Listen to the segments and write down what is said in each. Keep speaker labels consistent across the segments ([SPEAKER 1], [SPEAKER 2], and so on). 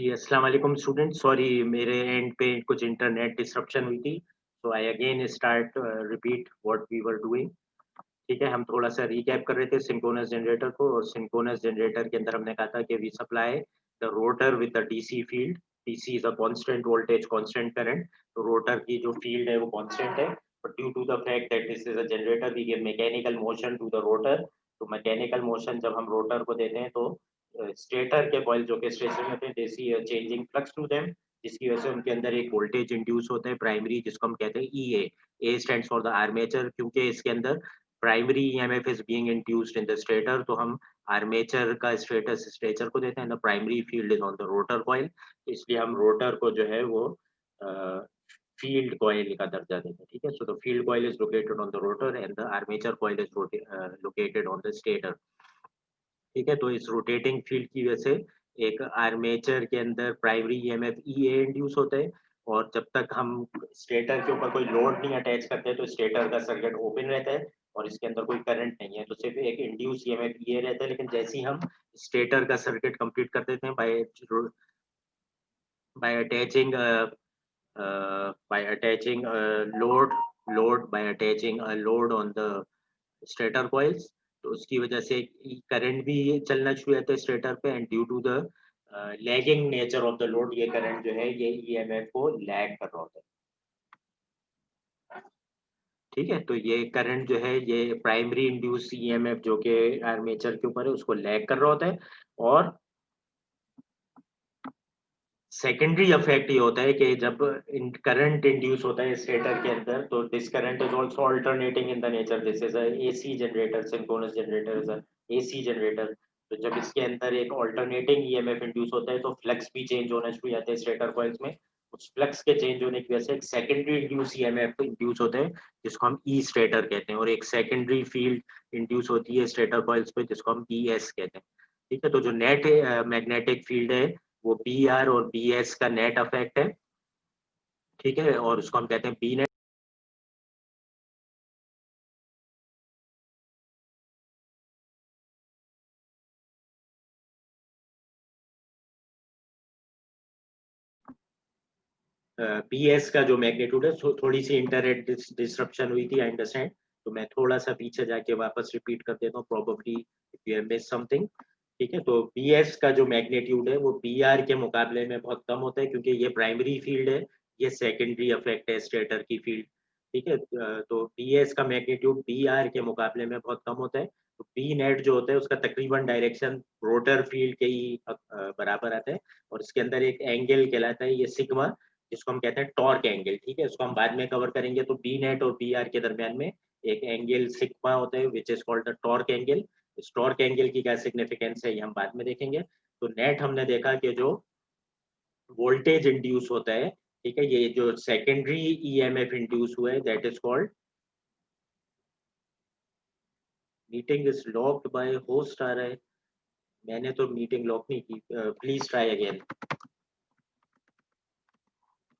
[SPEAKER 1] जी, अस्सलाम वालेकुम student. Sorry मेरे एंड पे कुछ इंटरनेट डिसरप्शन हुई थी। So I again start repeat what we were doing. ठीक है, हम थोड़ा-सा रिकैप कर रहे थे सिंक्रोनस जनरेटर को और सिंक्रोनस जनरेटर के अंदर हमने कहा था कि we supply the rotor with the DC field. DC is a constant voltage, constant current. तो रोटर की जो फील्ड है वो कांस्टेंट है, but due to the fact that this is a generator we give mechanical motion to the rotor. तो mechanical motion जब हम rotor को देते हैं तो स्टेटर के कॉइल जो कि स्टेशन में होते हैं, दे सी चेंजिंग फ्लक्स टू देम, जिसकी वजह से उनके अंदर एक वोल्टेज इंड्यूस होता है प्राइमरी, जिसको हम कहते हैं EA. A stands for the armature, क्योंकि इसके अंदर primary EMF is being induced in the stator, तो हम आर्मेचर का स्टेटस स्टेटर को देते हैं, the primary field is on the rotor coil. इसलिए हम रोटर को जो है वो फील्ड कॉइल का दर्जा देते हैं। ठीक है, so the field coil is located on the rotor and the armature coil is located on the stator. ठीक है, तो इस रोटेटिंग फील्ड की वजह से एक आर्मेचर के अंदर प्राइमरी ईएमएफ ईए इंड्यूस होता है, और जब तक हम स्टेटर के ऊपर कोई लोड नहीं अटैच करते तो स्टेटर का सर्किट ओपन रहता है और इसके अंदर कोई करंट नहीं है, तो सिर्फ एक इंड्यूस ईएमएफ ईए रहता है। लेकिन जैसे ही हम स्टेटर का सर्किट कंप्लीट कर देते हैं bye attaching by attaching a load by attaching a load on the stator coils, तो उसकी वजह से करंट भी चलना शुरू होता है स्टेटर पे, and due to the lagging nature of the load ये करंट जो है ये ईएमएफ को लैग कर रहा होता है। ठीक है, तो ये करंट जो है ये प्राइमरी इंड्यूस ईएमएफ जो कि आर्मेचर के ऊपर है उसको लैग कर रहा होता है, और सेकेंडरी इफेक्ट ये होता है कि जब करंट इंड्यूस होता है स्टेटर के अंदर, तो this current is also alternating in the nature. This is a AC generator, synchronous generator is a AC generator. तो जब इसके अंदर एक अल्टरनेटिंग ईएमएफ इंड्यूस होता है तो फ्लक्स भी चेंज होना शुरू हो जाते हैं स्टेटर कॉइल्स में। उस फ्लक्स के चेंज होने की वजह से एक सेकेंडरी इंड्यूस ईएमएफ इंड्यूस होता है, जिसको हम ई स्टेटर कहते हैं, और एक सेकेंडरी फील्ड इंड्यूस होती है स्टेटर कॉइल्स पे, जिसको हम ईएस कहते हैं। ठीक है, तो जो नेट मैग्नेटिक फील्ड है वो बी आर और बी एस का नेट अफेक्ट है। ठीक है, और उसको हम कहते हैं बी नेट। बी एस का जो मैग्नीट्यूड है, थोड़ी सी इंटरनेट डिसरप्शन हुई थी, आई अंडरस्टैंड। तो मैं थोड़ा सा पीछे जाके वापस रिपीट कर देता हूँ, probably if you have miss something. ठीक है, तो बी एस का जो मैग्नीट्यूड है वो बी आर के मुकाबले में बहुत कम होता है, क्योंकि ये प्राइमरी फील्ड है, ये सेकेंडरी अफेक्ट है स्टेटर की फील्ड। ठीक है, तो बी एस का मैग्नीट्यूड बी आर के मुकाबले में बहुत कम होता है। तो बी नेट जो होता है उसका तकरीबन डायरेक्शन रोटर फील्ड के ही बराबर आता है, और इसके अंदर एक एंगल कहलाता है ये सिग्मा, जिसको हम कहते हैं टॉर्क एंगल। ठीक है, इसको हम बाद में कवर करेंगे। तो बी नेट और बी आर के दरमियान में एक एंगल सिग्मा होता है which is called the torque angle. इस टॉर्क एंगल की क्या सिग्निफिकेंस है ये हम बाद में देखेंगे। तो नेट हमने देखा कि जो वोल्टेज इंड्यूस होता है, ठीक है, ये जो सेकेंडरी ईएमएफ इंड्यूस हुआ है that is called, meeting is locked by host आ रहा है। मैंने तो मीटिंग लॉक नहीं की, please try again.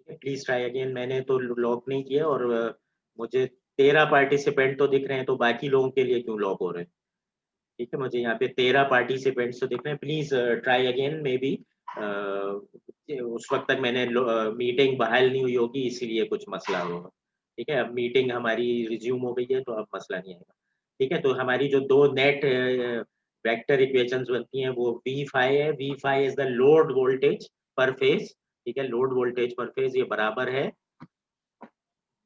[SPEAKER 1] Please try again, मैंने तो लॉक नहीं किया, और मुझे 13 पार्टिसिपेंट तो दिख रहे हैं, तो बाकी लोगों के लिए क्यों लॉक हो रहे हैं? ठीक है, मुझे यहाँ पे 13 पार्टिसिपेंट्स तो दिख रहे हैं। Please try again, may be उस वक्त तक मैंने मीटिंग बहाल नहीं हुई होगी, इसीलिए कुछ मसला होगा। ठीक है, अब मीटिंग हमारी रिज्यूम हो गई है, तो अब मसला नहीं आएगा। ठीक है, तो हमारी जो दो नेट वेक्टर इक्वेशंस बनती हैं वो वी फाई है। V phi is the load voltage per phase. ठीक है, लोड वोल्टेज पर फेज ये बराबर है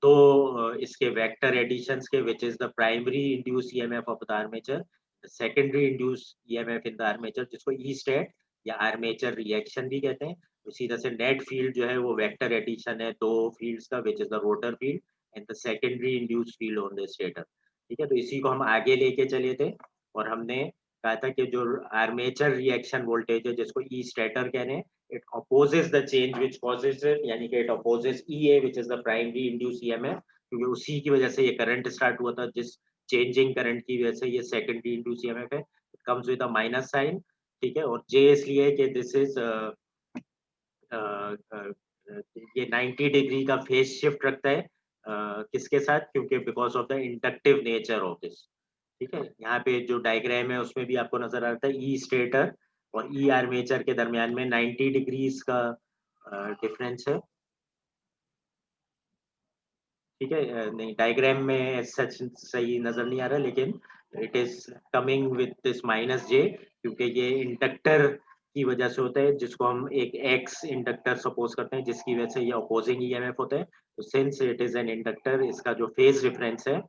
[SPEAKER 1] तो इसके वेक्टर एडिशंस के, which is the primary induce EMF of the armature, secondary induce EMF in the armature, जिसको ई स्टेट या आर्मेचर रिएक्शन भी कहते हैं। उसी तरह से नेट फील्ड जो है वो वेक्टर एडिशन है दो फील्ड्स का, which is the rotor field and the secondary induce field on the stator. ठीक है, तो इसी को हम आगे लेके चले थे, और हमने कहा था कि जो आर्मेचर रिएक्शन वोल्टेज है जिसको ई स्टेटर कह रहे हैं, it opposes the change which causes it, यानी कि it opposes EA which is the primary induced EMF, क्योंकि उसी की वजह से ये करंट स्टार्ट हुआ था, जिस चेंजिंग करंट की वजह से ये सेकेंडरी इंड्यूस ईएमएफ है। It comes with a minus sign. ठीक है, और जे इसलिए कि दिस इज ये 90 डिग्री का फेज शिफ्ट रखता है किसके साथ, क्योंकि because of the inductive nature of this. ठीक है, यहाँ पे जो डायग्राम है उसमें भी आपको नजर आता है ई स्टेटर और ई आर्मेचर के दरमियान में 90 डिग्रीज का डिफरेंस है। ठीक है, नहीं डायग्राम में सच सही नजर नहीं आ रहा, लेकिन it is coming with this minus J, क्योंकि ये इंडक्टर की वजह से होता है, जिसको हम एक एक्स इंडक्टर सपोज करते हैं, जिसकी वजह से ये अपोजिंग ईएमएफ होता है। तो since it is an inductor, इसका जो फेज डिफरेंस है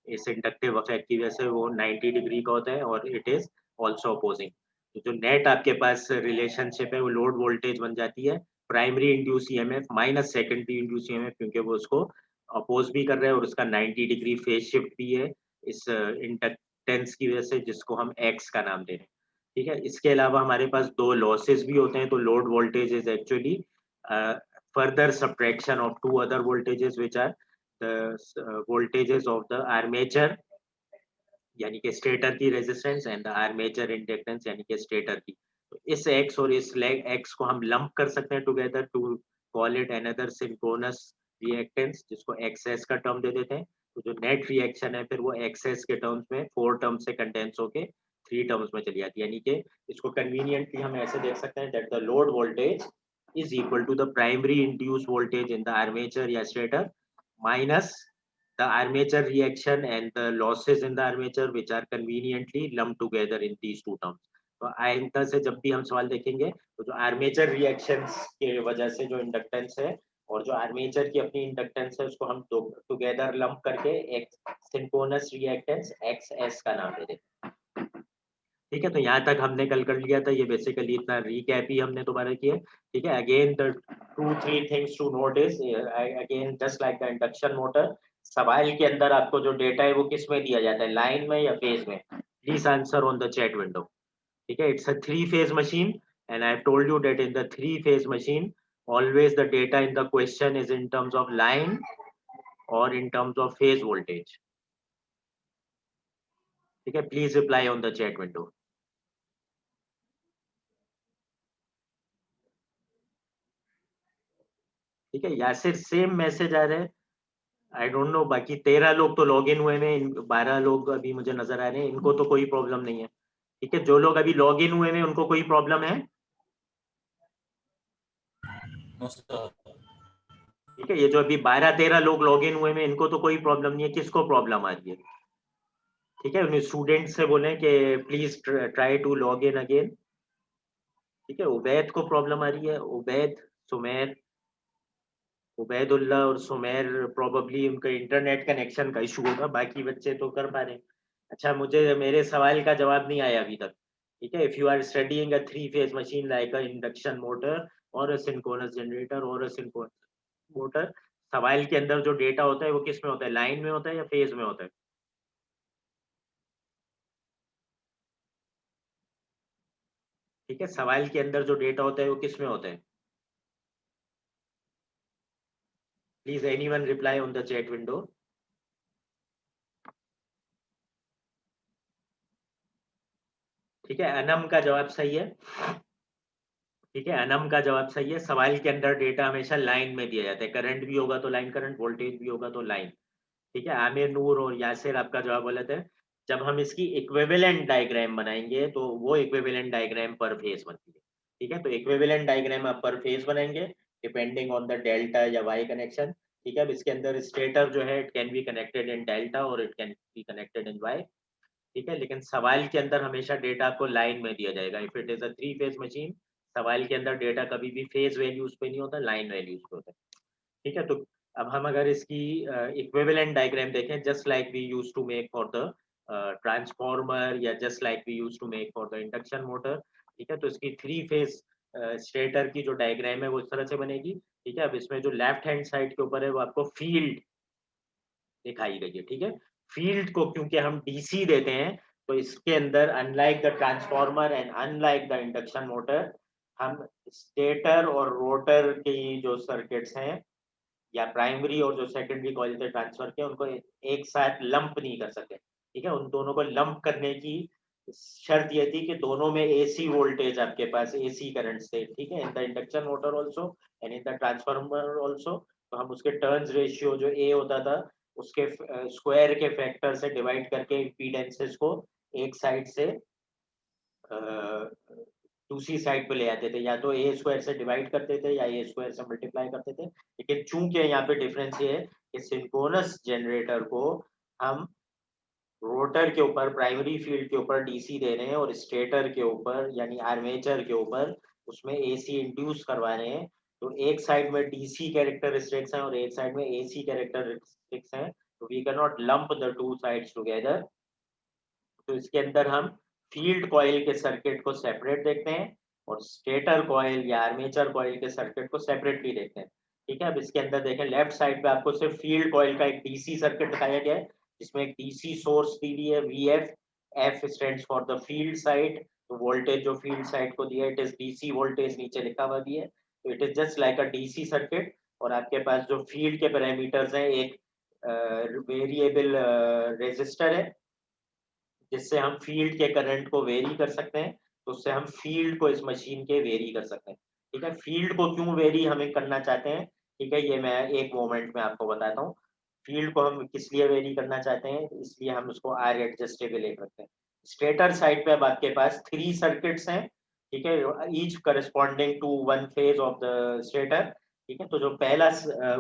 [SPEAKER 1] इस इंडक्टिव इफेक्ट की वजह से वो 90 डिग्री का होता है, और इट इज ऑल्सो अपोजिंग। तो जो नेट आपके पास रिलेशनशिप है वो लोड वोल्टेज बन जाती है primary induce EMF minus secondary induce EMF, क्योंकि वो उसको अपोज भी कर रहे हैं और उसका 90 डिग्री फेज शिफ्ट भी है इस इंडक्टेंस की वजह से, जिसको हम एक्स का नाम दे रहे हैं। ठीक है, इसके अलावा हमारे पास दो लॉसेस भी होते हैं। तो load voltage is actually further subtraction of two other voltages which are the voltages of the armature, यानी कि स्टेटर की resistance, and the armature inductance यानी कि स्टेटर की। तो इस एक्स और इस एक्स को हम लंप कर सकते हैं together to call it another synchronous reactance, जिसको एक्सएस का टर्म दे देते हैं। तो जो नेट रिएक्शन है फिर वो एक्सएस के टर्म्स में 4 टर्म्स से कंडेंस होके 3 टर्म्स में चली जाती है, यानी कि इसको कन्वीनियंटली हम ऐसे देख सकते हैं that the load voltage is equal to the primary induced voltage in the armature या stator minus the armature reaction and the losses in the armature which are conveniently lumped together in these two terms. तो आइंदा से जब भी हम सवाल देखेंगे तो जो आर्मेचर रिएक्शंस के वजह से जो इंडक्टेंस है और जो आर्मेचर की अपनी इंडक्टेंस है उसको हम टुगेदर लंप करके एक सिंक्रोनस रिएक्टेंस एक्स एस का नाम दे देते हैं। ठीक है, तो यहाँ तक हमने कल कर लिया था। ये बेसिकली इतना रीकैप ही हमने दोबारा किया। ठीक है, again the 2-3 things to note is again just like the induction motor, सवाल के अंदर आपको जो डेटा है वो किस में दिया जाता है, लाइन में या फेज में? Please answer on the chat window. ठीक है, it's a 3 phase machine and I have told you that in the 3 phase machine always the data in the question is in terms of line or in terms of phase voltage. ठीक है, please reply on the chat window. ठीक है, Yasir same message आ रहा है, I don't know. बाकी 13 लोग तो log in हुए हैं, 12 लोग अभी मुझे नजर आ रहे हैं, इनको तो कोई प्रॉब्लम नहीं है। ठीक है, जो लोग अभी लॉग इन हुए हैं उनको कोई प्रॉब्लम है? ठीक है, ये जो अभी 12-13 लोग लॉग इन हुए हैं इनको तो कोई प्रॉब्लम नहीं है, किसको प्रॉब्लम आ रही है? ठीक है, उन्हें स्टूडेंट से बोले कि please try to log in again. ठीक है, उबैद को प्रॉब्लम आ रही है, उबैद, सुमेर, उबैदुल्लाह और सुमेर प्रोबेबली उनका इंटरनेट कनेक्शन का इशू होगा, बाकी बच्चे तो कर पा रहे हैं। अच्छा, मुझे मेरे सवाल का जवाब नहीं आया अभी तक। ठीक है, if you are studying a 3 phase machine like a induction motor और अ सिंक्रोनस जनरेटर और अ सिंक्रोनस मोटर, सवाल के अंदर जो डेटा होता है वो किस में होता है, लाइन में होता है या फेज में होता है? ठीक है, सवाल के अंदर जो डेटा होता है वो किस में होता है? Please anyone reply on the chat window. ठीक है, अनम का जवाब सही है। ठीक है, अनम का जवाब सही है। सवाल के अंदर डेटा हमेशा लाइन में दिया जाता है, करंट भी होगा तो लाइन करंट, वोल्टेज भी होगा तो लाइन। ठीक है, आमिर, नूर और यासिर आपका जवाब गलत है। जब हम इसकी इक्विवेलेंट डायग्राम बनाएंगे तो वो इक्विवेलेंट डायग्राम पर फेज बनती है। ठीक है, तो इक्विवेलेंट डायग्राम आप पर फेज बनाएंगे डिपेंडिंग ऑन द डेल्टा या वाई कनेक्शन। ठीक है, अब इसके अंदर स्टेटर जो है it can be connected in delta और it can be connected in Y. ठीक है, लेकिन सवाल के अंदर हमेशा डेटा आपको लाइन में दिया जाएगा। If it is a 3 phase machine, सवाल के अंदर डेटा कभी भी फेज वैल्यूज पे नहीं होता, लाइन वैल्यूज पे होता है। ठीक है, तो अब हम अगर इसकी इक्विवेलेंट डायग्राम देखें, just like we used to make for the transformer या just like we used to make for the induction motor. ठीक है, तो इसकी 3 फेज स्टेटर की जो डायग्राम है वो इस तरह से बनेगी। ठीक है, अब इसमें जो लेफ्ट हैंड साइड के ऊपर है वो आपको फील्ड दिखाई गई है। ठीक है, फील्ड को क्योंकि हम डीसी देते हैं तो इसके अंदर unlike the transformer and unlike the induction motor, हम स्टेटर और रोटर की जो सर्किट्स हैं या प्राइमरी और जो सेकेंडरी कॉइल से ट्रांसफर के, उनको एक साथ लंप नहीं कर सकते। ठीक है, उन दोनों को लंप करने की शर्त ये थी कि दोनों में एसी वोल्टेज आपके पास, एसी करंट से। ठीक है, in the induction motor also and in the transformer also. तो हम उसके टर्न्स रेशियो जो ए होता था उसके स्क्वायर के फैक्टर से डिवाइड करके इम्पीडेंसेस को एक साइड से दूसरी साइड पे ले आते थे, या तो ए स्क्वायर से डिवाइड करते थे या ए स्क्वायर से मल्टीप्लाई करते थे। लेकिन चूंकि यहाँ पे डिफरेंस ये है कि सिंक्रोनस जनरेटर को हम रोटर के ऊपर प्राइमरी फील्ड के ऊपर डीसी दे रहे हैं और स्टेटर के ऊपर यानी आर्मेचर के ऊपर उसमें एसी इंड्यूस करवा रहे हैं। तो एक साइड में डीसी कैरेक्टरिस्टिक्स हैं और एक साइड में एसी कैरेक्टरिस्टिक्स हैं, तो we can not lump the two sides together. तो इसके अंदर हम फील्ड कॉइल के सर्किट को सेपरेट देखते हैं और स्टेटर कॉइल या आर्मेचर कॉइल के सर्किट को सेपरेटली देखते हैं। ठीक है, अब इसके अंदर देखें लेफ्ट साइड पे आपको सिर्फ फील्ड कॉइल का एक डीसी सर्किट दिखाया गया है, जिसमें एक डीसी सोर्स दी हुई है VF. F stands for the field side, तो वोल्टेज जो फील्ड साइड को दिया है इट इज डीसी वोल्टेज, नीचे लिखा हुआ भी है। तो it is just like a DC circuit. और आपके पास जो फील्ड के पैरामीटर्स हैं, एक वेरिएबल रेजिस्टर है जिससे हम फील्ड के करंट को वेरी कर सकते हैं। तो उससे हम फील्ड को इस मशीन के वेरी कर सकते हैं। ठीक है, फील्ड को क्यों वेरी हमें करना चाहते हैं, ठीक है, ये मैं एक मोमेंट में आपको बताता हूँ। फील्ड को हम किस लिए वेरी करना चाहते हैं, इसलिए हम उसको आर एडजस्टेबल एक रखते हैं। स्टेटर साइड पे अब आपके पास 3 सर्किट्स हैं। ठीक है, each corresponding to one phase of the stator. ठीक है, तो जो पहला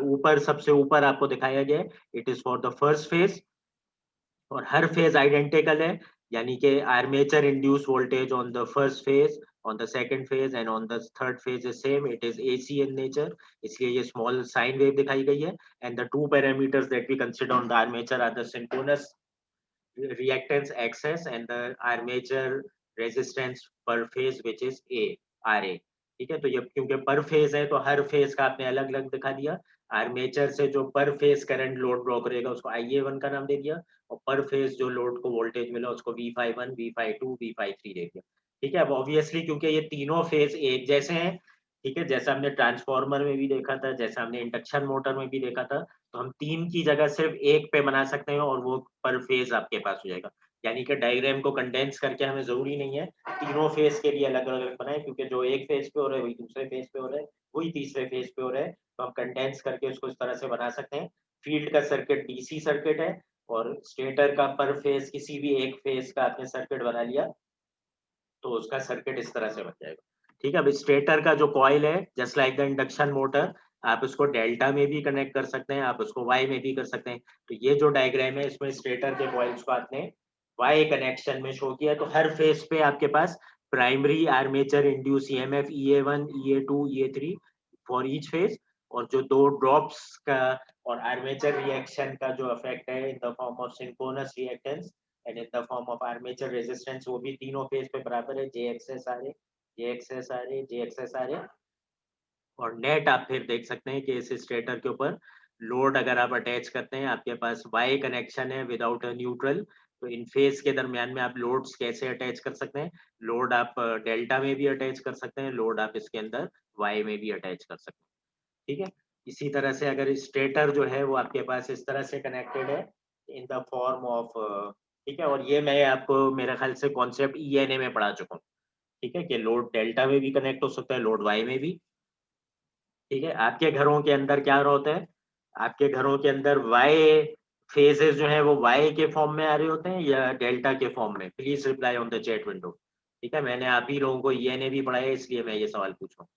[SPEAKER 1] ऊपर सबसे ऊपर आपको दिखाया गया है, it is for the first phase और हर फेज आइडेंटिकल है, यानी कि armature induce voltage on the first phase, on the second phase and on the third phase is same, it is AC in nature, इसलिए ये small sine wave दिखाई गई है। And the two parameters that we consider on the armature are the synchronous reactance XS and the armature resistance per phase which is RA। ठीक है, तो ये क्योंकि पर फेज है तो हर फेज का आपने अलग अलग दिखा दिया। आर्मेचर से जो पर फेज करंट लोड ड्रॉ करेगा उसको IA1 का नाम दे दिया, और पर फेज जो लोड को वोल्टेज मिला उसको V51, V52, V53 दे दिया। ठीक है, अब ऑब्वियसली क्योंकि ये तीनों फेज एक जैसे हैं, ठीक है, जैसा हमने ट्रांसफार्मर में भी देखा था, जैसा हमने इंडक्शन मोटर में भी देखा था, तो हम 3 की जगह सिर्फ 1 पे बना सकते हैं और वो पर फेज आपके पास हो जाएगा। यानी कि डायग्राम को कंडेंस करके हमें ज़रूरी नहीं है तीनों फेज के लिए अलग-अलग बनाएँ, क्योंकि जो एक फेज पे हो रहा है वही दूसरे फेज पे हो रहा है, वही तीसरे फेज पे हो रहा है, तो हम कंडेंस करके उसको इस तरह से बना सकते हैं। फील्ड का सर्किट डीसी सर्किट है और स्टेटर का पर फेज किसी भी एक फेज का आपने सर्किट बना लिया तो उसका सर्किट इस तरह से बन जाएगा। ठीक है, अब स्टेटर का जो कॉइल है just like the induction motor, आप उसको डेल्टा में भी कनेक्ट कर सकते हैं, आप उसको वाई में भी कर सकते हैं। तो ये जो डायग्राम है इसमें स्टेटर के कॉइल्स को आपने वाई कनेक्शन में शो किया, तो हर फेज पे आपके पास primary armature induce EMF EA1, EA2, EA3 for each phase, और जो दो ड्रॉप्स का और आर्मेचर रिएक्शन का जो इफेक्ट है इन the form of synchronous reactance and in the form of armature resistance, वो भी तीनों फेज पे बराबर है, JXS RA, JXS RA, JXS RA। और नेट आप फिर देख सकते हैं कि इस स्टेटर के ऊपर लोड अगर आप अटैच करते हैं, आपके पास वाई कनेक्शन है विदाउट अ न्यूट्रल, तो इन फेज के दरमियान में आप लोड्स कैसे अटैच कर सकते हैं, लोड आप डेल्टा में भी अटैच कर सकते हैं, लोड आप इसके अंदर वाई में भी अटैच कर सकते हैं। ठीक है, इसी तरह से अगर स्टेटर जो है वो आपके पास इस तरह से कनेक्टेड है इन द फॉर्म ऑफ, ठीक है, और ये मैं आपको मेरे ख्याल से कॉन्सेप्ट ENA में पढ़ा चुका हूँ। ठीक है, कि लोड डेल्टा में भी कनेक्ट हो सकता है, लोड वाई में भी। ठीक है, आपके घरों के अंदर क्या होता है, आपके घरों के अंदर वाई फेजेस जो है वो वाई के फॉर्म में आ रहे होते हैं या डेल्टा के फॉर्म में, please reply on the chat window. ठीक है, मैंने आप ही लोगों को ENA भी पढ़ाया इसलिए मैं ये सवाल पूछ रहा हूँ।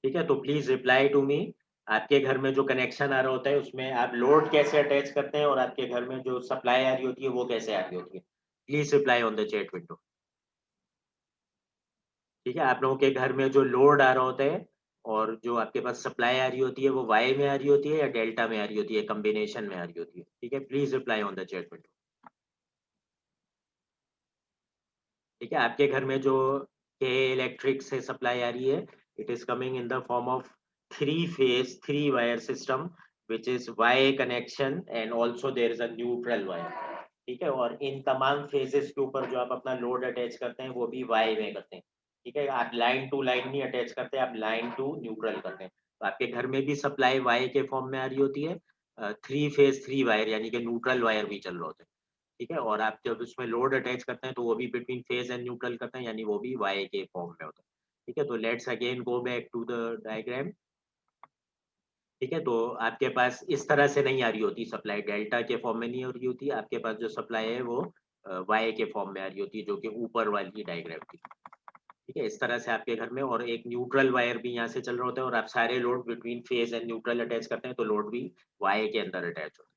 [SPEAKER 1] ठीक है, तो प्लीज रिप्लाई टू मी, आपके घर में जो कनेक्शन आ रहा होता है उसमें आप लोड कैसे अटैच करते हैं और आपके घर में जो सप्लाई आ रही होती है वो कैसे आ रही होती है, please reply on the chat window. ठीक है, आप लोगों के घर में जो लोड आ रहा होता है और जो आपके पास सप्लाई आ रही होती है वो वाई में आ रही होती है या डेल्टा में आ रही होती है, कॉम्बिनेशन में आ रही होती है। ठीक है, please reply on the chat window. ठीक है, आपके घर में जो के इलेक्ट्रिक से सप्लाई आ रही है, it is coming in the form of 3 phase 3 wire system which is Y connection and also there is a neutral wire. ठीक है, और इन तमाम फेजेस के ऊपर जो आप अपना लोड अटैच करते हैं वो भी वाई में करते हैं। ठीक है, आप लाइन टू लाइन नहीं अटैच करते, आप लाइन टू न्यूट्रल करते हैं। तो आपके घर में भी सप्लाई वाई के फॉर्म में आ रही होती है, 3 फेज 3 वायर यानी कि न्यूट्रल वायर भी चल रहे होते हैं। ठीक है, और आप जब उसमें लोड अटैच करते हैं तो वो भी बिटवीन फेज एंड न्यूट्रल करते हैं, यानी वो भी वाई के फॉर्म में होता है। ठीक है, तो let's again go back to the diagram. ठीक है, तो आपके पास इस तरह से नहीं आ रही होती सप्लाई, डेल्टा के फॉर्म में नहीं हो रही होती, आपके पास जो सप्लाई है वो वाई के फॉर्म में आ रही होती है, जो कि ऊपर वाली डायग्राम थी। ठीक है, इस तरह से आपके घर में, और एक न्यूट्रल वायर भी यहाँ से चल रहा होता है, और आप सारे load between phase and neutral attach करते हैं तो लोड भी वाई के अंदर अटैच होता है।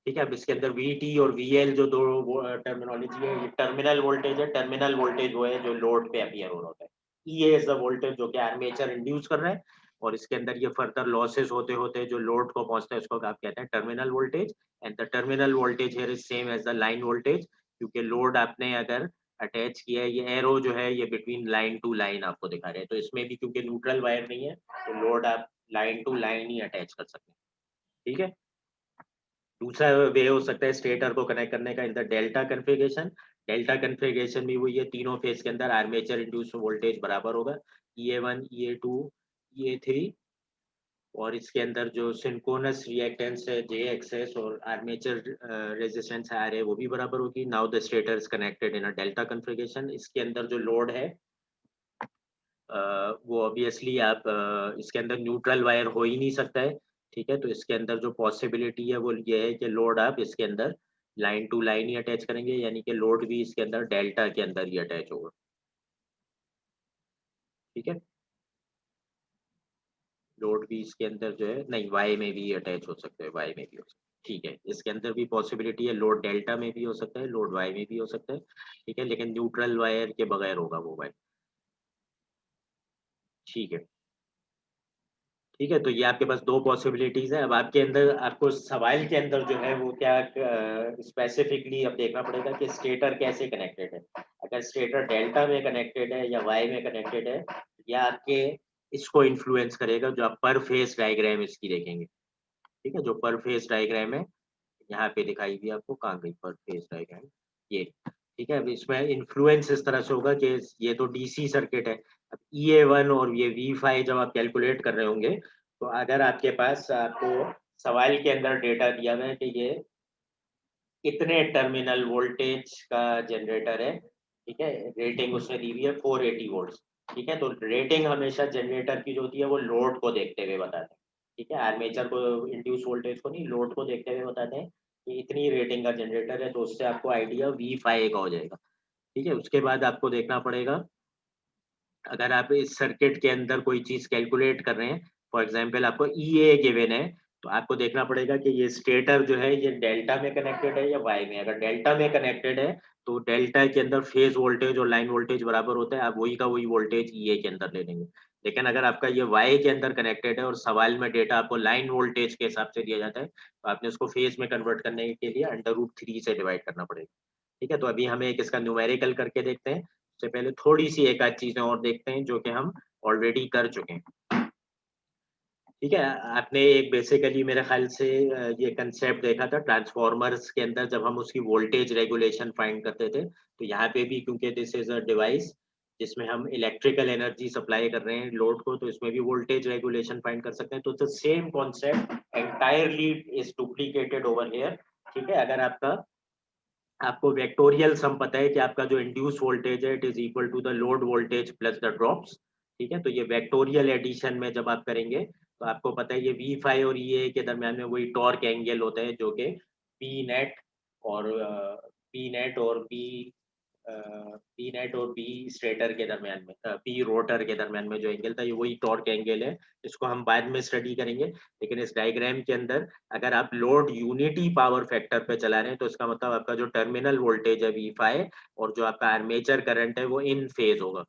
[SPEAKER 1] ठीक है, अब इसके अंदर VT और VL जो दो टर्मिनोलॉजी है, ये टर्मिनल वोल्टेज है। टर्मिनल वोल्टेज वो है जो लोड पे अपीयर हो रहा होता है। EA इज द वोल्टेज जो कि आर्मेचर इंड्यूस कर रहा है, और इसके अंदर ये फर्दर लॉसेस होते होते जो लोड को पहुंचता है उसको आप कहते हैं terminal voltage. And the terminal voltage here is same as the line voltage, क्योंकि लोड आपने अगर अटैच किया है, ये एरो जो है ये बिटवीन लाइन टू लाइन आपको दिखा रहे हैं, तो इसमें भी क्योंकि न्यूट्रल वायर नहीं है तो लोड आप लाइन टू लाइन ही अटैच कर सकते हैं। ठीक है, दूसरा वे हो सकता है स्टेटर को कनेक्ट करने का in the delta configuration. Delta configuration भी वही है, तीनों फेज के अंदर आर्मेचर इंड्यूस वोल्टेज बराबर होगा, EA1 EA2 EA3, और इसके अंदर जो सिंक्रोनस रिएक्टेंस है JXS और आर्मेचर रेजिस्टेंस RA वो भी बराबर होगी। Now the stator is connected in a delta configuration. इसके अंदर जो लोड है वो ऑब्वियसली आप इसके अंदर न्यूट्रल वायर हो ही नहीं सकता है। ठीक है, तो इसके अंदर जो पॉसिबिलिटी है वो ये है कि लोड आप इसके अंदर लाइन टू लाइन ही अटैच करेंगे, यानी कि लोड भी इसके अंदर डेल्टा के अंदर ही अटैच होगा। ठीक है, लोड भी इसके अंदर जो है, नहीं वाई में भी अटैच हो सकता है, वाई में भी हो सकता है। ठीक है, इसके अंदर भी पॉसिबिलिटी है, लोड डेल्टा में भी हो सकता है, लोड वाई में भी हो सकता है। ठीक है, लेकिन न्यूट्रल वायर के बगैर होगा वो वाई। ठीक है, ठीक है, तो ये आपके पास दो पॉसिबिलिटीज है। अब आपके अंदर, आपको सवाल के अंदर जो है वो क्या स्पेसिफिकली अब देखना पड़ेगा कि स्टेटर कैसे कनेक्टेड है। अगर स्टेटर डेल्टा में कनेक्टेड है या वाई में कनेक्टेड है, या आपके इसको इन्फ्लुएंस करेगा जो आप पर फेस डायग्राम इसकी देखेंगे। ठीक है, जो पर फेस डायग्राम है यहाँ पे दिखाई दी आपको, कहाँ गई पर फेस डायग्राम, ये। ठीक है, अब इसमें इन्फ्लुएंस इस तरह से होगा कि ये तो DC सर्किट है। अब EA1 और ये V5 जब आप कैलकुलेट कर रहे होंगे, तो अगर आपके पास आपको सवाल के अंदर डेटा दिया हुआ है कि ये कितने टर्मिनल वोल्टेज का जनरेटर है, ठीक है, रेटिंग उसमें दी हुई है 480 वोल्ट्स। ठीक है, तो रेटिंग हमेशा जनरेटर की जो होती है वो लोड को देखते हुए बताते हैं। ठीक है, आर्मेचर को इंड्यूस वोल्टेज को नहीं, लोड को देखते हुए बताते हैं कि इतनी रेटिंग का जनरेटर है, तो उससे आपको आइडिया V5 का हो जाएगा। ठीक है, उसके बाद आपको देखना पड़ेगा, अगर आप इस सर्किट के अंदर कोई चीज कैलकुलेट कर रहे हैं, फॉर एग्जांपल आपको EA गिवन है, तो आपको देखना पड़ेगा कि ये स्टेटर जो है ये डेल्टा में कनेक्टेड है या वाई में। अगर डेल्टा में कनेक्टेड है तो डेल्टा के अंदर फेज वोल्टेज और लाइन वोल्टेज बराबर होता है, आप वही का वही वोल्टेज EA के अंदर ले लेंगे। लेकिन अगर आपका ये वाई के अंदर कनेक्टेड है और सवाल में डेटा आपको लाइन वोल्टेज के हिसाब से दिया जाता है, तो आपने उसको फेज में कन्वर्ट करने के लिए √3 से डिवाइड करना पड़ेगा। ठीक है, तो अभी हमें एक इसका न्यूमेरिकल करके देखते हैं। उससे पहले थोड़ी सी एक आध चीजें और देखते हैं जो कि हम ऑलरेडी कर चुके हैं। ठीक है, आपने एक बेसिकली मेरे ख्याल से ये कंसेप्ट देखा था ट्रांसफॉर्मर्स के अंदर, जब हम उसकी वोल्टेज रेगुलेशन फाइंड करते थे, तो यहाँ पे भी क्योंकि दिस इज अ डिवाइस जिसमें हम इलेक्ट्रिकल एनर्जी सप्लाई कर रहे हैं लोड को, तो इसमें भी वोल्टेज रेगुलेशन फाइंड कर सकते हैं। तो the same concept entirely is duplicated over here. ठीक है, अगर आपको वेक्टोरियल सम पता है कि आपका जो इंड्यूस वोल्टेज है it is equal to the load voltage plus the drops. ठीक है, तो ये वेक्टोरियल एडिशन में जब आप करेंगे तो आपको पता है ये V5 और EA के दरमियान में वही टॉर्क एंगल होता है जो कि P नेट और P नेट और P नेट और P स्टेटर के दरमियान में, P रोटर के दरमियान में जो एंगल था, ये वही टॉर्क एंगल है। इसको हम बाद में स्टडी करेंगे, लेकिन इस डायग्राम के अंदर अगर आप लोड यूनिटी पावर फैक्टर पे चला रहे हैं तो इसका मतलब आपका जो टर्मिनल वोल्टेज है V5 और जो आपका आर्मेचर करंट है वो इन फेज होगा।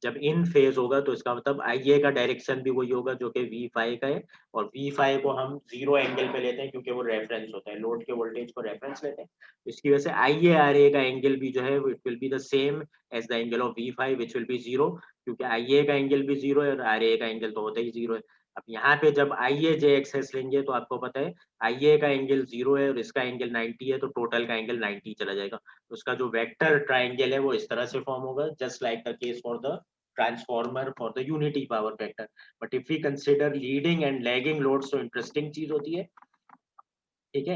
[SPEAKER 1] जब इन फेज होगा तो इसका मतलब IA का डायरेक्शन भी वही होगा जो कि V5 का है, और V5 को हम जीरो एंगल पे लेते हैं क्योंकि वो रेफरेंस होता है, लोड के वोल्टेज को रेफरेंस लेते हैं। तो इसकी वजह से IA RA का एंगल भी जो है it will be the same as the angle of V5 which will be zero, क्योंकि IA का एंगल भी जीरो है और RA का एंगल तो होता ही जीरो है। अब यहाँ पे जब IA JXS लेंगे तो आपको पता है IA का एंगल जीरो है और इसका एंगल 90 है, तो टोटल का एंगल 90 चला जाएगा। तो उसका जो वेक्टर ट्राइंगल है वो इस तरह से फॉर्म होगा, just like the case for the transformer for the unity power factor. But if we consider leading and lagging loads, तो interesting चीज होती है। ठीक है,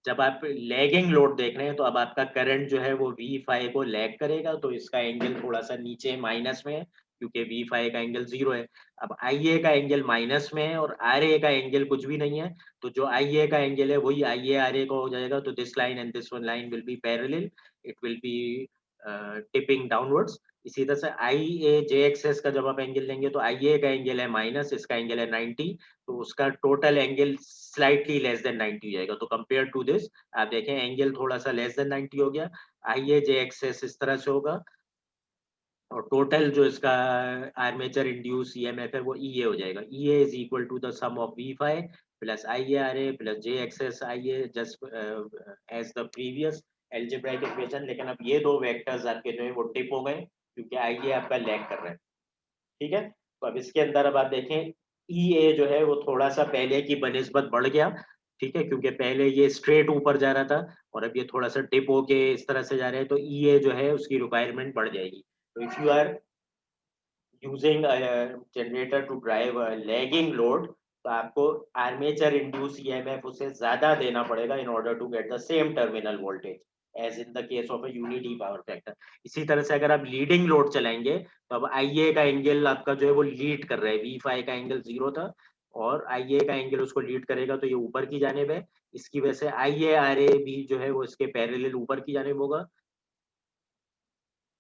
[SPEAKER 1] जब आप लैगिंग लोड देख रहे हैं तो अब आपका करंट जो है वो V5 को लैग करेगा, तो इसका एंगल थोड़ा सा नीचे माइनस में है, क्योंकि वी फाई का एंगल 0 है। अब आई ए का एंगल माइनस में है और आर ए का एंगल कुछ भी नहीं है, तो जो आई ए का एंगल है वही आई ए आर ए का हो जाएगा। तो this line and this one line will be parallel, it will B tipping downwards. इसी तरह से आई ए जे एक्सेस का जब आप एंगल लेंगे तो आई ए का एंगल है माइनस, इसका एंगल है 90, तो उसका total angle slightly less than 90 हो जाएगा। तो कंपेयर टू दिस आप देखें एंगल थोड़ा सा लेस देन 90 हो गया। आई ए जे एक्सेस इस तरह से होगा और टोटल जो इसका आर्मेचर इंड्यूस ईएमएफ है वो ईए हो जाएगा। EA is equal to the sum of V phi plus I A R A plus J X S I A, just as the previous algebraic equation. लेकिन अब ये दो वेक्टर्स आपके जो है वो टिप हो गए क्योंकि आई ए आपका लैग कर रहा है। ठीक है, तो अब इसके अंदर अब आप देखें ई ए जो है वो थोड़ा सा पहले की बनिस्बत बढ़ गया। ठीक है, क्योंकि पहले ये स्ट्रेट ऊपर जा रहा था और अब ये थोड़ा सा टिप होके इस तरह से जा रहा है, तो ई ए जो है उसकी रिक्वायरमेंट बढ़ जाएगी। तो if you are using generator to drive lagging load, तो आपको आर्मेचर इंड्यूस ईएमएफ उसे ज्यादा देना पड़ेगा in order to get the same terminal voltage as in the case of a unity power factor. इसी तरह से अगर आप लीडिंग लोड चलाएंगे तो अब आईए का एंगल आपका जो है वो लीड कर रहा है। वी फाई का एंगल 0 था और आईए का एंगल उसको लीड करेगा, तो ये ऊपर की जानिब है। इसकी वजह से आईए आर ए भी जो है वो इसके पैरेलल ऊपर की जानिब होगा,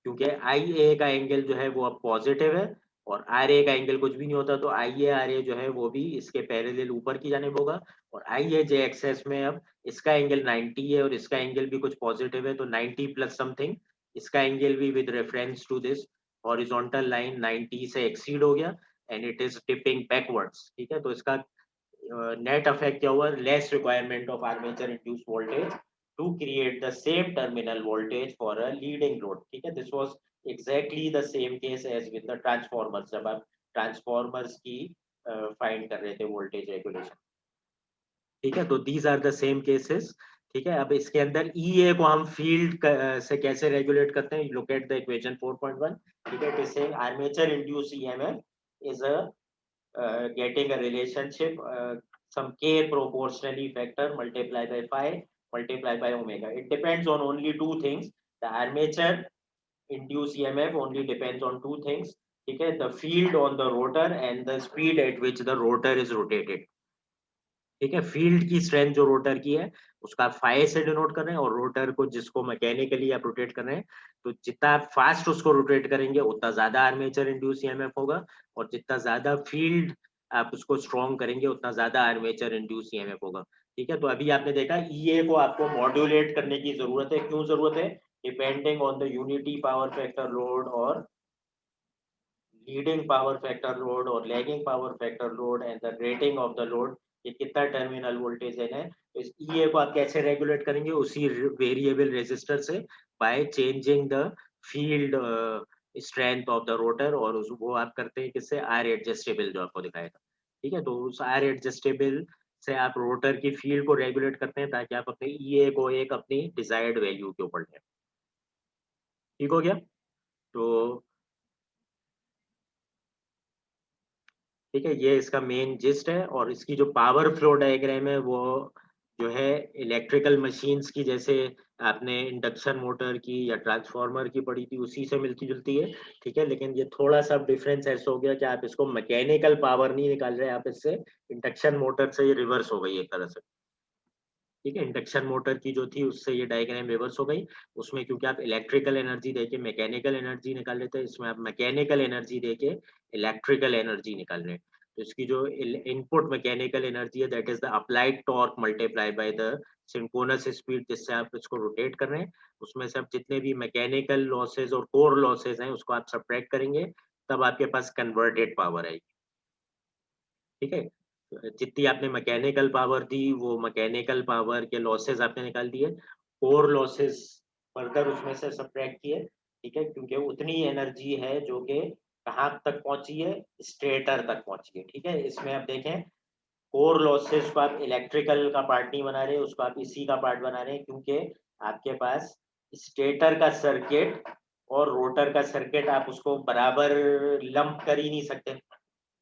[SPEAKER 1] क्योंकि आई ए का एंगल जो है वो अब पॉजिटिव है और आर ए का एंगल कुछ भी नहीं होता, तो आई ए आर ए जो है वो भी इसके पैरेलल ऊपर की जानिब होगा। और आई ए जे एक्सेस में अब इसका एंगल 90 है और इसका एंगल भी कुछ पॉजिटिव है, तो 90 प्लस समथिंग, इसका एंगल भी with reference to this horizontal line 90 से एक्सीड हो गया and it is tipping backwards. ठीक है, तो इसका नेट इफेक्ट क्या हुआ, less requirement of armature induce voltage to create the same terminal voltage for a leading load. ठीक है, this was exactly the same case as with the transformers, जब आप ट्रांसफॉर्मर्स की फाइंड कर रहे थे वोल्टेज रेगुलेशन। ठीक है, तो these are the same cases. ठीक है, अब इसके अंदर ईए को हम फील्ड से कैसे रेगुलेट करते हैं, लुक एट द इक्वेशन 4.1। ठीक है, it is saying armature induce EMF is a getting a relationship, some k proportionally factor multiplied by phi multiplied by omega. It depends on only two things. The armature induced EMF only depends on two things. Okay, the field on the rotor and the speed at which the rotor is rotated. ठीक है, field की strength जो rotor की है उसका phi से denote कर रहे हैं, और रोटर को जिसको मैकेनिकली आप रोटेट कर रहे हैं, तो जितना आप फास्ट उसको रोटेट करेंगे उतना ज्यादा आर्मेचर इंड्यूस ईएमएफ होगा, और जितना ज्यादा फील्ड आप उसको स्ट्रॉन्ग करेंगे उतना ज्यादा आर्मेचर इंड्यूस ईएमएफ होगा। ठीक है, तो अभी आपने देखा ईए को आपको मॉड्यूलेट करने की जरूरत है। क्यों जरूरत है, depending on the unity power factor load और लीडिंग पावर फैक्टर लोड और lagging power factor load and the rating of the load, ये कितना टर्मिनल वोल्टेज है। तो इस ईए को आप कैसे रेगुलेट करेंगे, उसी वेरिएबल रेजिस्टर से, by changing the field strength of the rotor, और वो आप करते हैं किससे, आर एडजस्टेबल जो आपको दिखाया था। ठीक है, तो उस आर एडजस्टेबल से आप रोटर की फील्ड को रेगुलेट करते हैं ताकि आप अपने ईए को एक अपनी डिजायर्ड वैल्यू के ऊपर लें। ठीक हो गया, तो ठीक है, ये इसका मेन जिस्ट है। और इसकी जो पावर फ्लो डायग्राम है वो जो है इलेक्ट्रिकल मशीन्स की, जैसे आपने इंडक्शन मोटर की या ट्रांसफार्मर की पढ़ी थी, उसी से मिलती जुलती है। ठीक है, लेकिन ये थोड़ा सा डिफरेंस ऐसा हो गया कि आप इसको मैकेनिकल पावर नहीं निकाल रहे, आप इससे इंडक्शन मोटर से ये रिवर्स हो गई एक तरह से। ठीक है, इंडक्शन मोटर की जो थी उससे ये डायग्राम रिवर्स हो गई। उसमें क्योंकि आप इलेक्ट्रिकल एनर्जी देके मैकेनिकल एनर्जी निकाल लेते हैं, इसमें आप मैकेनिकल एनर्जी देके इलेक्ट्रिकल एनर्जी निकाल रहे हैं। तो इसकी जो इनपुट मैकेनिकल एनर्जी है that is the applied torque multiply by the synchronous speed जिससे आप इसको रोटेट कर रहे हैं। उसमें से आप जितने भी मैकेनिकल लॉसेज और कोर लॉसेज हैं उसको आप सब्ट्रैक्ट करेंगे, तब आपके पास कन्वर्टेड पावर आएगी। ठीक है, जितनी आपने मैकेनिकल पावर दी वो मैकेनिकल पावर के लॉसेस आपने निकाल दिए, कोर लॉसेस फर्दर उसमें से सब्ट्रैक्ट किए। ठीक है, क्योंकि उतनी एनर्जी है जो कि कहाँ तक पहुंची है, स्टेटर तक पहुंची है। ठीक है, इसमें आप देखें कोर लॉसेस को आप इलेक्ट्रिकल का पार्ट नहीं बना रहे, उसको आप इसी का पार्ट बना रहे हैं, क्योंकि आपके पास स्टेटर का सर्किट और रोटर का सर्किट आप उसको बराबर लंप कर ही नहीं सकते।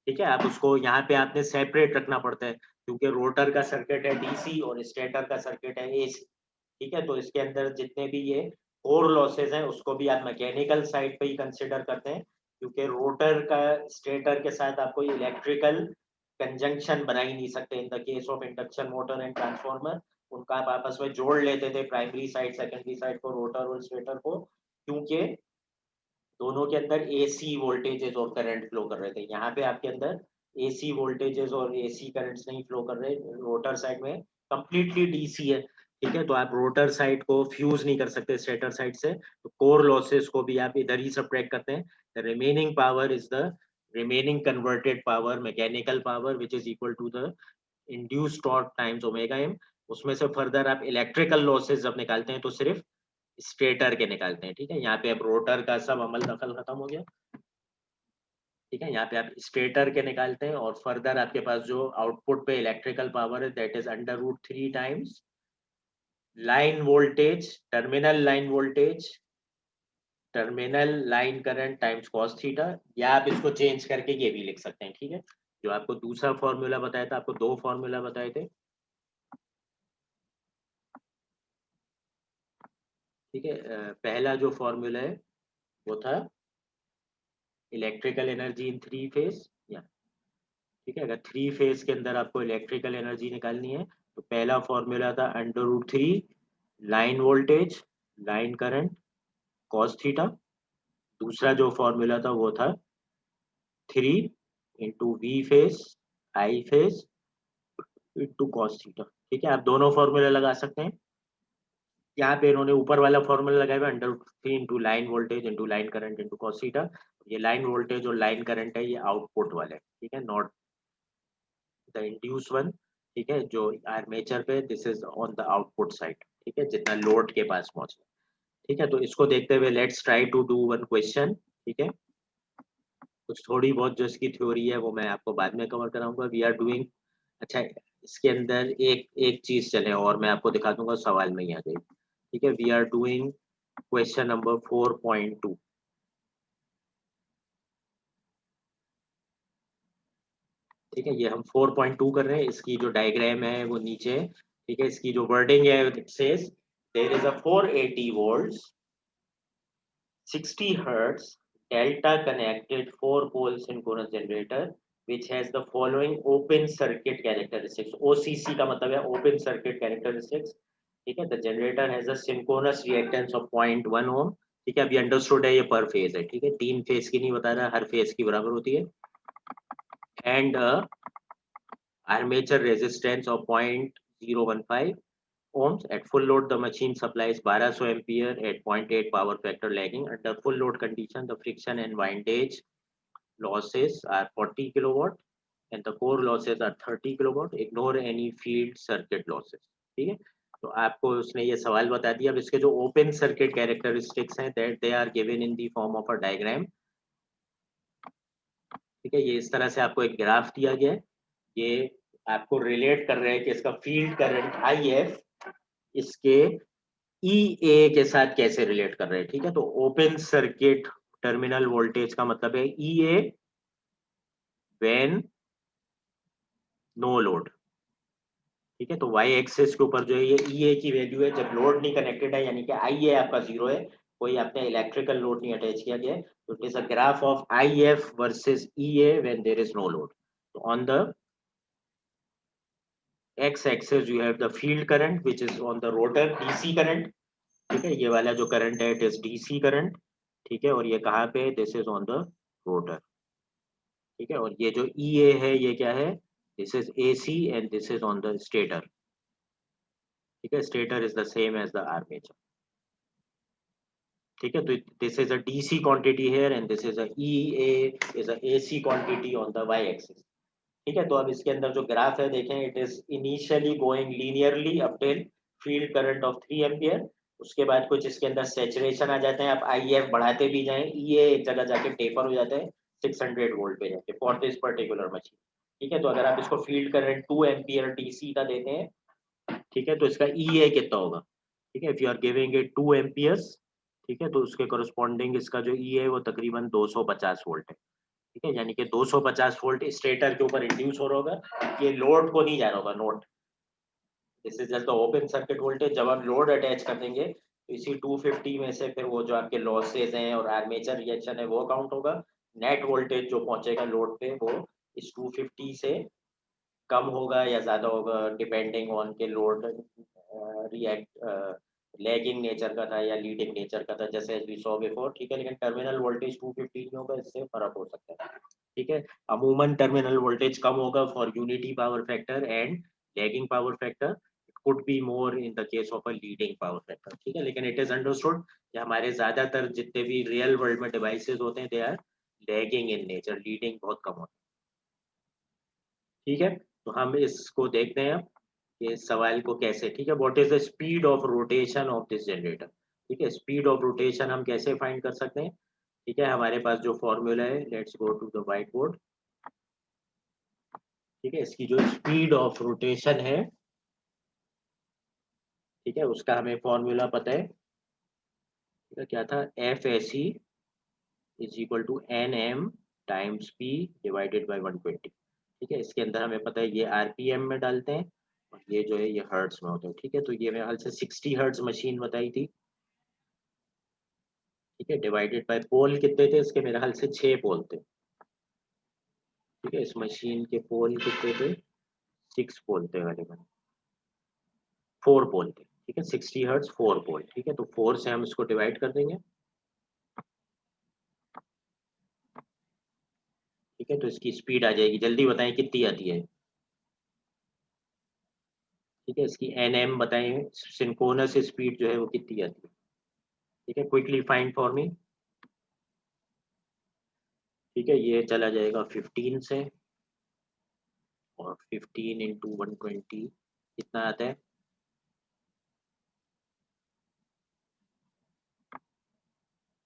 [SPEAKER 1] ठीक है, आप उसको यहाँ पे आपने सेपरेट रखना पड़ता है, क्योंकि रोटर का सर्किट है डीसी और स्टेटर का सर्किट है एसी। ठीक है, तो इसके अंदर जितने भी ये कोर लॉसेज हैं उसको भी आप मैकेनिकल साइड पे ही कंसिडर करते हैं, क्योंकि रोटर का स्टेटर के साथ आपको इलेक्ट्रिकल कंजंक्शन बना ही नहीं सकते। इन the case of induction motor and transformer उनका आप आपस में जोड़ लेते थे, प्राइमरी साइड सेकेंडरी साइड को, रोटर और स्टेटर को, क्योंकि दोनों के अंदर एसी वोल्टेजेस और करंट फ्लो कर रहे थे। यहाँ पे आपके अंदर एसी वोल्टेजेस और एसी करंट्स नहीं फ्लो कर रहे, रोटर साइड में कंप्लीटली डीसी है। ठीक है, तो आप रोटर साइड को फ्यूज नहीं कर सकते स्टेटर साइड से, तो कोर लॉसेस को भी आप इधर ही सब्ट्रैक्ट करते हैं। The remaining power is the remaining converted power, mechanical power, which is equal to the induced torque times omega m। उसमें से फर्दर आप इलेक्ट्रिकल लॉसेस जब निकालते हैं तो सिर्फ स्टेटर के निकालते हैं। ठीक है, यहाँ पे अब रोटर का सब अमल दखल खत्म हो गया। ठीक है, यहाँ पे आप स्टेटर के निकालते हैं और फर्दर आपके पास जो आउटपुट पे इलेक्ट्रिकल पावर है that is under root 3 times line voltage, terminal line current times cos theta, या आप इसको चेंज करके ये भी लिख सकते हैं। ठीक है, जो आपको दूसरा फॉर्मूला बताया था, आपको दो फॉर्मूला बताए थे। ठीक है, पहला जो फॉर्मूला है वो था electrical energy in three phase. या ठीक है, अगर थ्री फेज के अंदर आपको इलेक्ट्रिकल एनर्जी निकालनी है तो पहला फॉर्मूला था under root 3 line voltage, line current, cos theta. दूसरा जो फॉर्मूला था वो था 3 into V phase, I phase, into cos theta. ठीक है, आप दोनों फॉर्मूला लगा सकते हैं। यहाँ पे इन्होंने ऊपर वाला फॉर्मूला लगाया हुआ under root 3 into line voltage into line current into cos theta. ये लाइन वोल्टेज और लाइन करंट है, ये आउटपुट वाले, ठीक है, नॉट द इंड्यूस वन। ठीक है, जो आर्मेचर पे, this is on the output side. ठीक है, जितना लोड के पास पहुंचे। ठीक है, तो इसको देखते हुए let's try to do one question. ठीक है, कुछ थोड़ी बहुत जो इसकी थ्योरी है वो मैं आपको बाद में कवर कराऊंगा। वी आर डूइंग, अच्छा इसके अंदर एक एक चीज चले और मैं आपको दिखा दूंगा, सवाल में ही आ जाएगी। ठीक है, we are doing question number 4.2। ठीक है, ये हम 4.2 कर रहे हैं। इसकी जो डायग्राम है वो नीचे है। ठीक है, इसकी जो वर्डिंग है it says there is a 480 volts 60 hertz delta connected 4-pole synchronous generator which has the following open circuit characteristics। OCC का मतलब है open circuit characteristics। ठीक है, the generator has a synchronous reactance of 0.1 ohm। ठीक है, अभी understood है ये पर फेज है। ठीक है, तीन फेज की नहीं बता रहा, हर फेज की बराबर होती है। And armature resistance of 0.015 ohms। At full load, the machine supplies 1200 ampere at 0.8 power factor lagging। Under full load condition, the friction and windage losses are 40 kilowatt and the core losses are 30 kilowatt। Ignore any field circuit losses। ठीक है, तो आपको उसने ये सवाल बता दिया। अब इसके जो ओपन सर्किट कैरेक्टरिस्टिक्स हैं that they are given in the form of a diagram. ठीक है, ये इस तरह से आपको एक ग्राफ दिया गया है। ये आपको रिलेट कर रहे हैं कि इसका फील्ड करंट आई एफ इसके ई ए के साथ कैसे रिलेट कर रहे हैं। ठीक है, तो ओपन सर्किट टर्मिनल वोल्टेज का मतलब है ई ए व्हेन नो लोड। ठीक है, तो वाई एक्सिस के ऊपर जो है ये ई ए की वैल्यू है जब लोड नहीं कनेक्टेड है, यानी कि आई ए आपका जीरो है, कोई आपने इलेक्ट्रिकल लोड नहीं अटैच किया गया है। तो it is a graph of I F versus E A when there is no load. तो on the x axis you have the field current which is on the rotor DC current। ठीक है, ये वाला जो current है it is DC current. ठीक है, और ये कहाँ पे, this is on the rotor. ठीक है, और ये जो ई ए है ये क्या है, this is AC and this is on the stator. ठीक है, stator is the same as the armature. ठीक है, तो this is a DC quantity here and this is a E A is a AC quantity on the Y axis. ठीक है, तो अब इसके अंदर जो ग्राफ है देखें, it is initially going linearly up till field current of 3 ampere. उसके बाद कुछ इसके अंदर सैचुरेशन आ जाते हैं, आप आईएफ बढ़ाते भी जाएं, ये एक जगह जाके टेपर हो जाता है 600 वोल्ट पे जाके फॉर दिस पर्टिकुलर मशीन। ठीक है, तो अगर आप इसको फील्ड करंट 2 एम्पियर डीसी का देते हैं, ठीक है, तो इसका ई कितना होगा। ठीक है, if you are giving it 2 amperes, ठीक है, तो उसके करस्पॉन्डिंग इसका जो ई है वो तकरीबन 250 वोल्ट है। ठीक है, यानी कि 250 वोल्ट स्टेटर के ऊपर इंड्यूस हो रहा होगा, ये लोड को नहीं जा रहा होगा। Note, this is just the open circuit voltage. जब आप लोड अटैच कर देंगे तो इसी 250 में से फिर वो जो आपके लॉसेज हैं और आर्मेचर रिएक्शन है वो काउंट होगा। नेट वोल्टेज जो पहुंचेगा लोड पे वो इस 250 से कम होगा या ज़्यादा होगा, डिपेंडिंग ऑन के लोड रिएक्ट लैगिंग नेचर का था या लीडिंग नेचर का था, जैसे एज वी सॉ बिफोर। ठीक है, लेकिन टर्मिनल वोल्टेज 250 नहीं होगा, इससे फर्क हो सकता है। ठीक है, अमूमन टर्मिनल वोल्टेज कम होगा for unity power factor and lagging power factor, could be more in the case of a leading power factor। ठीक है, लेकिन it is understood कि हमारे ज्यादातर जितने भी रियल वर्ल्ड में डिवाइसेस होते हैं, they are lagging in nature, leading बहुत कम होता है। ठीक है, तो हम इसको देखते हैं अब कि इस सवाल को कैसे। ठीक है, what is the speed of rotation of this generator. ठीक है, स्पीड ऑफ रोटेशन हम कैसे फाइंड कर सकते हैं। ठीक है, हमारे पास जो फॉर्मूला है, let's go to the white board. ठीक है, इसकी जो स्पीड ऑफ रोटेशन है, ठीक है, उसका हमें फॉर्मूला पता है। ठीक है, क्या था, F S C is equal to N M times P divided by 120। ठीक है, इसके अंदर हमें पता है ये आरपीएम में डालते हैं और ये जो है ये हर्ट्स में होता है। ठीक है, तो ये मेरे हाल से 60 हर्ट्स मशीन बताई थी। ठीक है, डिवाइडेड बाय पोल कितने थे इसके, मेरे हाल से 6 पोल थे। ठीक है, इस मशीन के पोल कितने थे, 6 पोल थे वाले में, 4 पोल थे। ठीक है, 60 हर्ट्स 4 पोल। ठीक है, तो 4 से हम इसको डिवाइड कर देंगे। ठीक है, तो इसकी स्पीड आ जाएगी, जल्दी बताएं कितनी आती है। ठीक है, इसकी एन एम बताएं, सिंक्रोनस स्पीड जो है वो कितनी आती है। ठीक है, क्विकली फाइंड फॉर मी। ठीक है, ये चला जाएगा 15 से, और 15 इंटू 120 कितना आता है।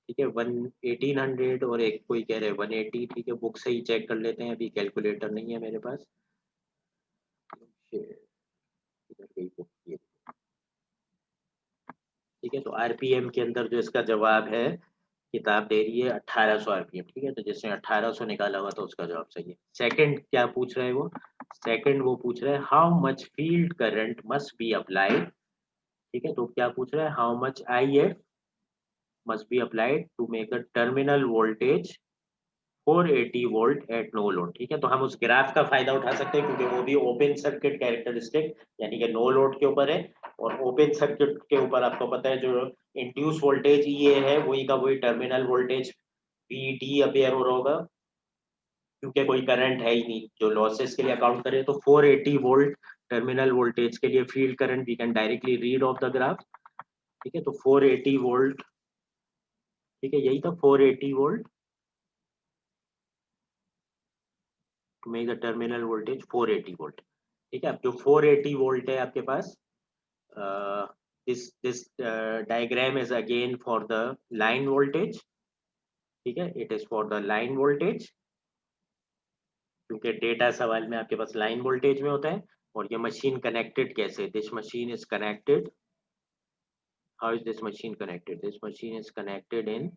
[SPEAKER 1] ठीक है, 1800 और एक कोई कह रहे हैं 180। ठीक है, बुक से ही चेक कर लेते हैं, अभी कैलकुलेटर नहीं है मेरे पास। इधर गई बुक ये। ठीक है, तो आरपीएम के अंदर जो इसका जवाब है, किताब दे रही है 1800 आरपीएम। ठीक है, तो जिसने 1800 निकाला हुआ तो उसका जवाब सही है। सेकंड क्या पूछ रहा है वो, सेकंड वो पूछ रहा है how much field current must be applied. ठीक है, तो क्या पूछ रहा है, how much I F must be applied to make the terminal voltage 480 volt at no load. ठीक है, तो हम उस ग्राफ का फायदा उठा सकते हैं क्योंकि वो भी ओपन सर्किट कैरेक्टरिस्टिक यानी कि नो लोड के ऊपर है, और ओपन सर्किट के ऊपर आपको पता है जो इंड्यूस वोल्टेज ये है वही का वही टर्मिनल वोल्टेज टी अपेयर हो रहा होगा, क्योंकि कोई करंट है ही नहीं जो लॉसेस के लिए अकाउंट करे। तो 480 वोल्ट टर्मिनल वोल्टेज के लिए field current we can directly read off the graph. ठीक है, तो 480 वोल्ट, ठीक है, यही था 480 volt to make the terminal voltage 480 volt. ठीक है, अब जो 480 वोल्ट है आपके पास, this diagram is again for the line voltage. ठीक है, it is for the line voltage, क्योंकि डेटा सवाल में आपके पास लाइन वोल्टेज में होता है। और ये मशीन कनेक्टेड कैसे, this machine is connected, how is this machine connected, this machine is connected in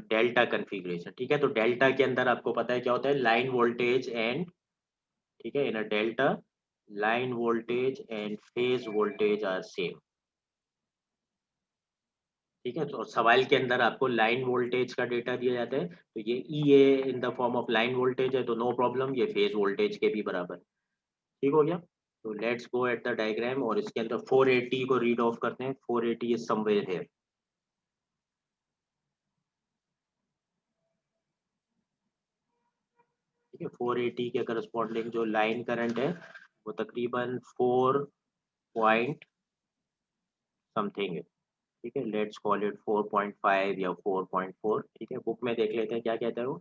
[SPEAKER 1] delta configuration. ठीक है, तो डेल्टा के अंदर आपको पता है क्या होता है, लाइन वोल्टेज एंड, ठीक है, in a delta line voltage and phase voltage are same. ठीक है, तो सवाल के अंदर आपको लाइन वोल्टेज का डेटा दिया जाता है, तो ये E A in the form of line voltage है, तो नो प्रॉब्लम, ये फेज वोल्टेज के भी बराबर। ठीक हो गया, तो let's go at the diagram और इसके अंदर 480 को रीड ऑफ करते हैं। 480 इज समवेयर हियर। ठीक है, 480 के करस्पॉन्डिंग जो लाइन करंट है वो तकरीबन 4 पॉइंट समथिंग है। ठीक है, लेट्स कॉल इट 4.5 या 4.4। ठीक है, बुक में देख लेते हैं क्या कहता है वो।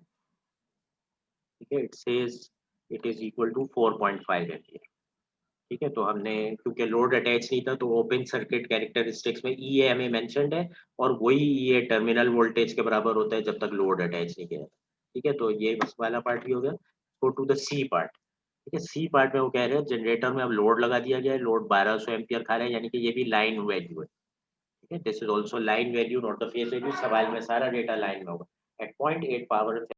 [SPEAKER 1] ठीक है, it says it is equal to 4.5 ampere. ठीक है, तो हमने क्योंकि लोड अटैच नहीं था तो ओपन सर्किट कैरेक्टरिस्टिक्स में ई ए हमें मेंशन्ड है, और वही ई ए टर्मिनल वोल्टेज के बराबर होता है जब तक लोड अटैच नहीं किया। ठीक है, तो ये बस वाला पार्ट भी हो गया। Go to the C part. ठीक है, सी पार्ट में वो कह रहे हैं जनरेटर में अब लोड लगा दिया गया है, लोड 1200 एम्पियर खा रहा है, यानी कि ये भी लाइन वैल्यू है। ठीक है, this is also line value not the phase value, सवाल में सारा डेटा लाइन में होगा। Eight 0.8 power